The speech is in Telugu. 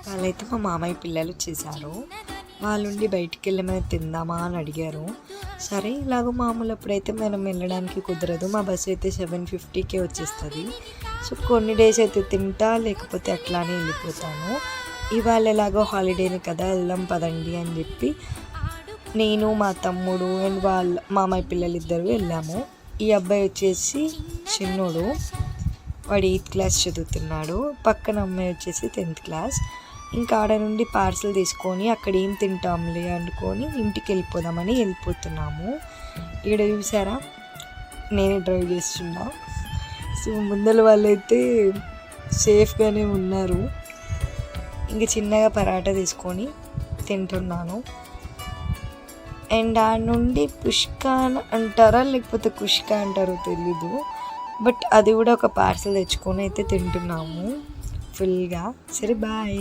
వాళ్ళైతే మా మామయ్య పిల్లలు వచ్చేసారు. వాళ్ళుండి బయటికి వెళ్ళమని తిందామా అని అడిగారు. సరే ఇలాగో మామూలు అప్పుడైతే మనం వెళ్ళడానికి కుదరదు, మా బస్సు అయితే 7:50కే వచ్చేస్తుంది. సో కొన్ని డేస్ అయితే తింటా, లేకపోతే అట్లానే వెళ్ళిపోతాను. ఇవాళ ఎలాగో హాలిడేని కదా, వెళ్దాం పదండి అని చెప్పి నేను, మా తమ్ముడు అండ్ వాళ్ళ మామయ్య పిల్లలు ఇద్దరు వెళ్ళాము. ఈ అబ్బాయి వచ్చేసి చిన్నోడు, వాడు 8th క్లాస్ చదువుతున్నాడు. పక్కన అమ్మాయి వచ్చేసి 10th క్లాస్. ఇంకా ఆడ నుండి పార్సల్ తీసుకొని అక్కడ ఏం తింటాంలే అనుకొని ఇంటికి వెళ్ళిపోదామని వెళ్ళిపోతున్నాము. ఇక్కడ చూసారా, నేనే డ్రైవ్ చేస్తున్నా. సో ముందర వాళ్ళైతే సేఫ్గానే ఉన్నారు. ఇంకా చిన్నగా పరాటా తీసుకొని తింటున్నాను. అండ్ ఆ నుండి పుష్కాన్ అంటారా లేకపోతే కుష్కా అంటారో తెలీదు, బట్ అది కూడా ఒక పార్సల్ తెచ్చుకొని అయితే తింటున్నాము ఫుల్గా. సరే బాయ్.